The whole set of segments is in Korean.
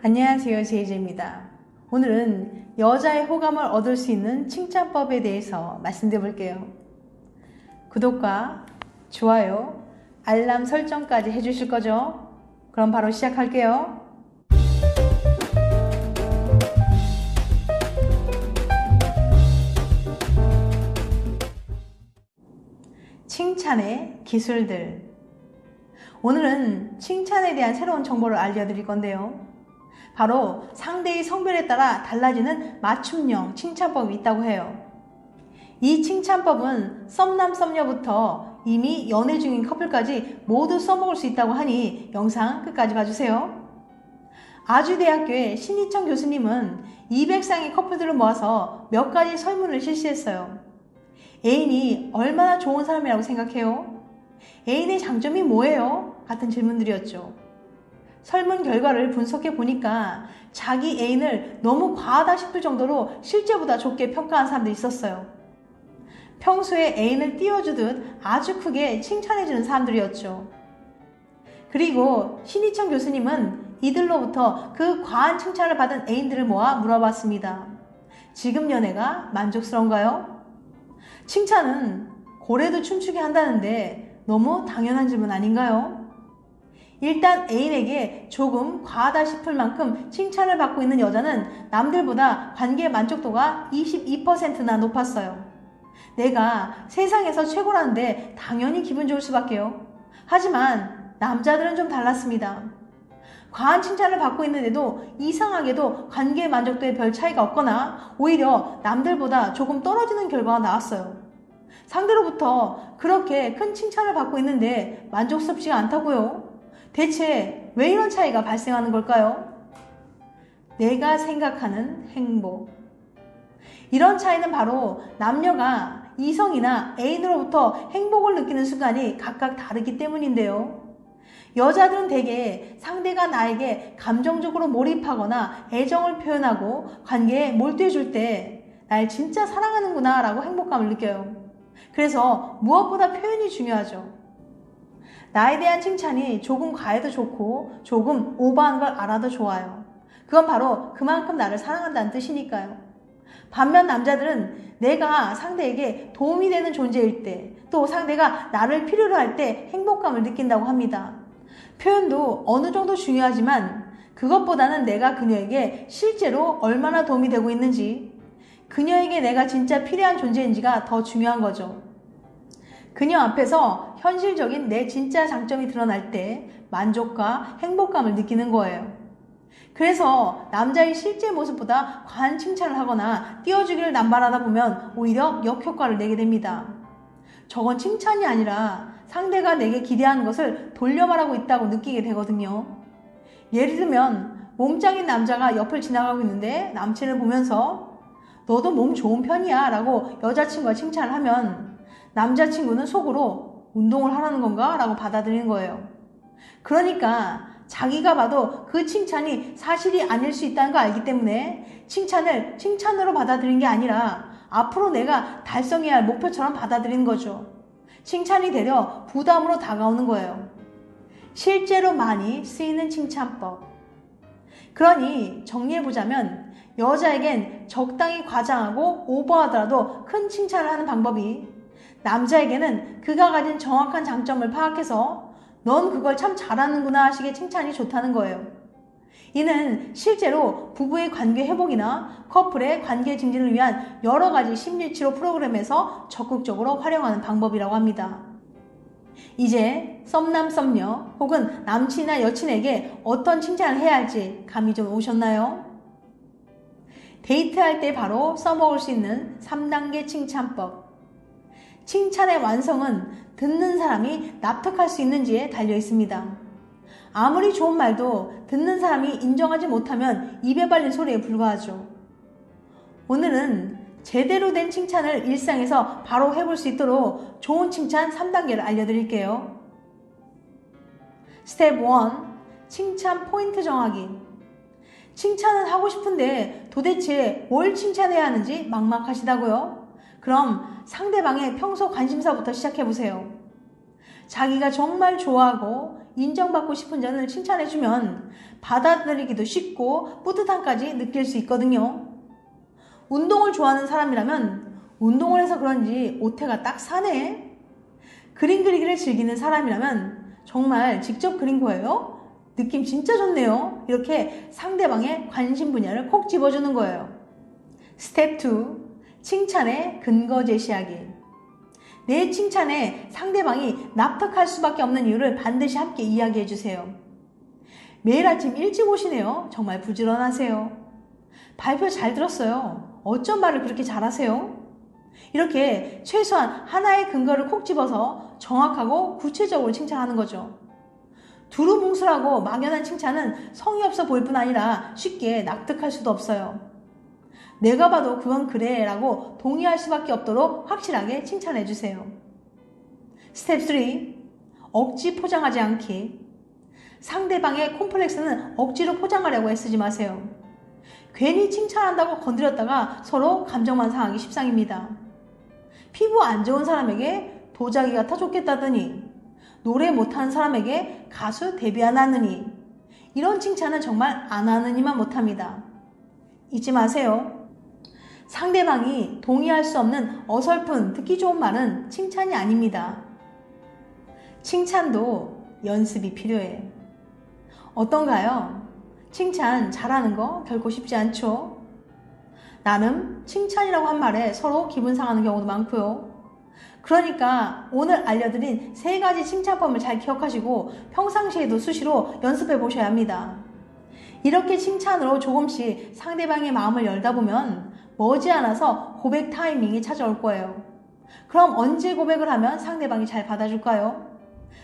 안녕하세요, 제이제입니다. 오늘은 여자의 호감을 얻을 수 있는 칭찬법에 대해서 말씀드려 볼게요. 구독과 좋아요, 알람 설정까지 해주실 거죠? 그럼 바로 시작할게요. 칭찬의 기술들. 오늘은 칭찬에 대한 새로운 정보를 알려드릴 건데요. 바로 상대의 성별에 따라 달라지는 맞춤형 칭찬법이 있다고 해요. 이 칭찬법은 썸남 썸녀부터 이미 연애 중인 커플까지 모두 써먹을 수 있다고 하니 영상 끝까지 봐주세요. 아주대학교의 신희청 교수님은 200쌍의 커플들을 모아서 몇 가지 설문을 실시했어요. 애인이 얼마나 좋은 사람이라고 생각해요? 애인의 장점이 뭐예요? 같은 질문들이었죠. 설문 결과를 분석해 보니까 자기 애인을 너무 과하다 싶을 정도로 실제보다 좋게 평가한 사람들이 있었어요. 평소에 애인을 띄워주듯 아주 크게 칭찬해주는 사람들이었죠. 그리고 신희청 교수님은 이들로부터 그 과한 칭찬을 받은 애인들을 모아 물어봤습니다. 지금 연애가 만족스러운가요? 칭찬은 고래도 춤추게 한다는데 너무 당연한 질문 아닌가요? 일단 애인에게 조금 과하다 싶을 만큼 칭찬을 받고 있는 여자는 남들보다 관계 만족도가 22%나 높았어요. 내가 세상에서 최고라는데 당연히 기분 좋을 수밖에요. 하지만 남자들은 좀 달랐습니다. 과한 칭찬을 받고 있는데도 이상하게도 관계 만족도에 별 차이가 없거나 오히려 남들보다 조금 떨어지는 결과가 나왔어요. 상대로부터 그렇게 큰 칭찬을 받고 있는데 만족스럽지가 않다고요. 대체 왜 이런 차이가 발생하는 걸까요? 내가 생각하는 행복. 이런 차이는 바로 남녀가 이성이나 애인으로부터 행복을 느끼는 순간이 각각 다르기 때문인데요. 여자들은 대개 상대가 나에게 감정적으로 몰입하거나 애정을 표현하고 관계에 몰두해 줄 때 날 진짜 사랑하는구나 라고 행복감을 느껴요. 그래서 무엇보다 표현이 중요하죠. 나에 대한 칭찬이 조금 과해도 좋고 조금 오버한 걸 알아도 좋아요. 그건 바로 그만큼 나를 사랑한다는 뜻이니까요. 반면 남자들은 내가 상대에게 도움이 되는 존재일 때, 또 상대가 나를 필요로 할 때 행복감을 느낀다고 합니다. 표현도 어느 정도 중요하지만 그것보다는 내가 그녀에게 실제로 얼마나 도움이 되고 있는지, 그녀에게 내가 진짜 필요한 존재인지가 더 중요한 거죠. 그녀 앞에서 현실적인 내 진짜 장점이 드러날 때 만족과 행복감을 느끼는 거예요. 그래서 남자의 실제 모습보다 과한 칭찬을 하거나 띄워주기를 남발하다 보면 오히려 역효과를 내게 됩니다. 저건 칭찬이 아니라 상대가 내게 기대하는 것을 돌려 말하고 있다고 느끼게 되거든요. 예를 들면 몸짱인 남자가 옆을 지나가고 있는데 남친을 보면서 너도 몸 좋은 편이야 라고 여자친구가 칭찬을 하면 남자친구는 속으로 운동을 하라는 건가? 라고 받아들이는 거예요. 그러니까 자기가 봐도 그 칭찬이 사실이 아닐 수 있다는 걸 알기 때문에 칭찬을 칭찬으로 받아들이는 게 아니라 앞으로 내가 달성해야 할 목표처럼 받아들이는 거죠. 칭찬이 되려 부담으로 다가오는 거예요. 실제로 많이 쓰이는 칭찬법. 그러니 정리해보자면 여자에겐 적당히 과장하고 오버하더라도 큰 칭찬을 하는 방법이, 남자에게는 그가 가진 정확한 장점을 파악해서 넌 그걸 참 잘하는구나 하시게 칭찬이 좋다는 거예요. 이는 실제로 부부의 관계 회복이나 커플의 관계 증진을 위한 여러 가지 심리치료 프로그램에서 적극적으로 활용하는 방법이라고 합니다. 이제 썸남 썸녀 혹은 남친이나 여친에게 어떤 칭찬을 해야 할지 감이 좀 오셨나요? 데이트할 때 바로 써먹을 수 있는 3단계 칭찬법. 칭찬의 완성은 듣는 사람이 납득할 수 있는지에 달려 있습니다. 아무리 좋은 말도 듣는 사람이 인정하지 못하면 입에 발린 소리에 불과하죠. 오늘은 제대로 된 칭찬을 일상에서 바로 해볼 수 있도록 좋은 칭찬 3단계를 알려드릴게요. 스텝 1. 칭찬 포인트 정하기. 칭찬은 하고 싶은데 도대체 뭘 칭찬해야 하는지 막막하시다고요? 그럼 상대방의 평소 관심사부터 시작해보세요. 자기가 정말 좋아하고 인정받고 싶은 점을 칭찬해주면 받아들이기도 쉽고 뿌듯함까지 느낄 수 있거든요. 운동을 좋아하는 사람이라면 운동을 해서 그런지 오태가 딱 사네. 그림 그리기를 즐기는 사람이라면 정말 직접 그린 거예요? 느낌 진짜 좋네요. 이렇게 상대방의 관심 분야를 콕 집어주는 거예요. 스텝 2. 칭찬의 근거 제시하기. 내 칭찬에 상대방이 납득할 수밖에 없는 이유를 반드시 함께 이야기해 주세요. 매일 아침 일찍 오시네요. 정말 부지런하세요. 발표 잘 들었어요. 어쩜 말을 그렇게 잘하세요? 이렇게 최소한 하나의 근거를 콕 집어서 정확하고 구체적으로 칭찬하는 거죠. 두루뭉술하고 막연한 칭찬은 성의 없어 보일 뿐 아니라 쉽게 납득할 수도 없어요. 내가 봐도 그건 그래 라고 동의할 수밖에 없도록 확실하게 칭찬해 주세요. 스텝 3. 억지 포장하지 않기. 상대방의 콤플렉스는 억지로 포장하려고 애쓰지 마세요. 괜히 칭찬한다고 건드렸다가 서로 감정만 상하기 십상입니다. 피부 안 좋은 사람에게 도자기 같아 좋겠다더니, 노래 못하는 사람에게 가수 데뷔 안 하느니, 이런 칭찬은 정말 안 하느니만 못합니다. 잊지 마세요. 상대방이 동의할 수 없는 어설픈 듣기 좋은 말은 칭찬이 아닙니다. 칭찬도 연습이 필요해. 어떤가요? 칭찬 잘하는 거 결코 쉽지 않죠? 나는 칭찬이라고 한 말에 서로 기분 상하는 경우도 많고요. 그러니까 오늘 알려드린 3가지 칭찬법을 잘 기억하시고 평상시에도 수시로 연습해 보셔야 합니다. 이렇게 칭찬으로 조금씩 상대방의 마음을 열다 보면 머지않아서 고백 타이밍이 찾아올 거예요. 그럼 언제 고백을 하면 상대방이 잘 받아줄까요?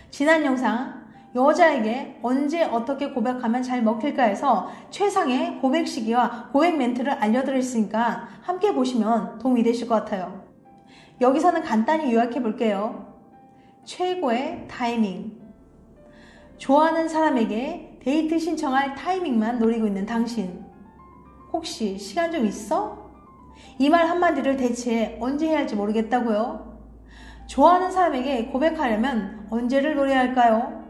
지난 영상 여자에게 언제 어떻게 고백하면 잘 먹힐까 해서 최상의 고백 시기와 고백 멘트를 알려드렸으니까 함께 보시면 도움이 되실 것 같아요. 여기서는 간단히 요약해 볼게요. 최고의 타이밍. 좋아하는 사람에게 데이트 신청할 타이밍만 노리고 있는 당신. 혹시 시간 좀 있어? 이 말 한마디를 대체 언제 해야 할지 모르겠다고요? 좋아하는 사람에게 고백하려면 언제를 노려야 할까요?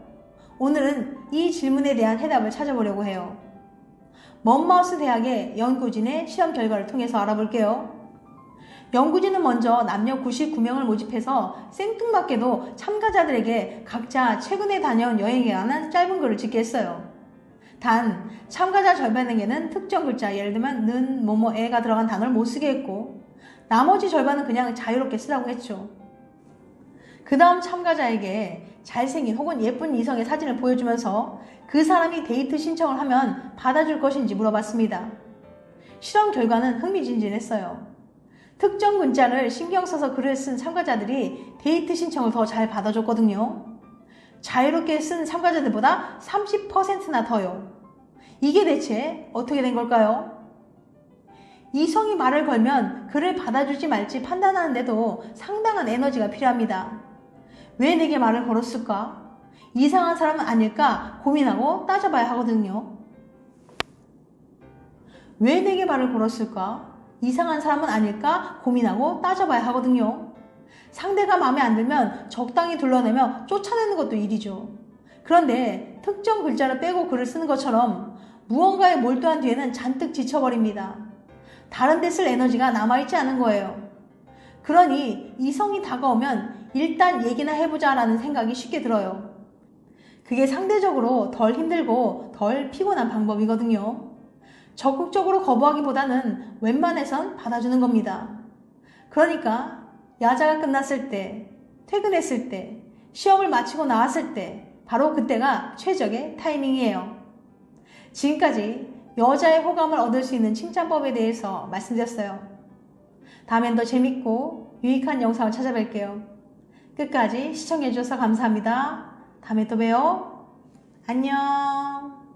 오늘은 이 질문에 대한 해답을 찾아보려고 해요. 먼마우스 대학의 연구진의 실험 결과를 통해서 알아볼게요. 연구진은 먼저 남녀 99명을 모집해서 생뚱맞게도 참가자들에게 각자 최근에 다녀온 여행에 관한 짧은 글을 짓게 했어요. 단 참가자 절반에게는 특정 글자, 예를 들면 는, 뭐뭐, 애가 들어간 단어를 못 쓰게 했고 나머지 절반은 그냥 자유롭게 쓰라고 했죠. 그 다음 참가자에게 잘생긴 혹은 예쁜 이성의 사진을 보여주면서 그 사람이 데이트 신청을 하면 받아줄 것인지 물어봤습니다. 실험 결과는 흥미진진했어요. 특정 문자를 신경 써서 글을 쓴 참가자들이 데이트 신청을 더 잘 받아줬거든요. 자유롭게 쓴 참가자들보다 30%나 더요. 이게 대체 어떻게 된 걸까요? 이성이 말을 걸면 그를 받아줄지 말지 판단하는데도 상당한 에너지가 필요합니다. 왜 내게 말을 걸었을까? 이상한 사람은 아닐까 고민하고 따져봐야 하거든요. 왜 내게 말을 걸었을까? 이상한 사람은 아닐까 고민하고 따져봐야 하거든요. 상대가 마음에 안 들면 적당히 둘러내며 쫓아내는 것도 일이죠. 그런데 특정 글자를 빼고 글을 쓰는 것처럼 무언가에 몰두한 뒤에는 잔뜩 지쳐버립니다. 다른 데 쓸 에너지가 남아있지 않은 거예요. 그러니 이성이 다가오면 일단 얘기나 해보자 라는 생각이 쉽게 들어요. 그게 상대적으로 덜 힘들고 덜 피곤한 방법이거든요. 적극적으로 거부하기보다는 웬만해선 받아주는 겁니다. 그러니까 야자가 끝났을 때, 퇴근했을 때, 시험을 마치고 나왔을 때 바로 그때가 최적의 타이밍이에요. 지금까지 여자의 호감을 얻을 수 있는 칭찬법에 대해서 말씀드렸어요. 다음엔 더 재밌고 유익한 영상을 찾아뵐게요. 끝까지 시청해주셔서 감사합니다. 다음에 또 봬요. 안녕.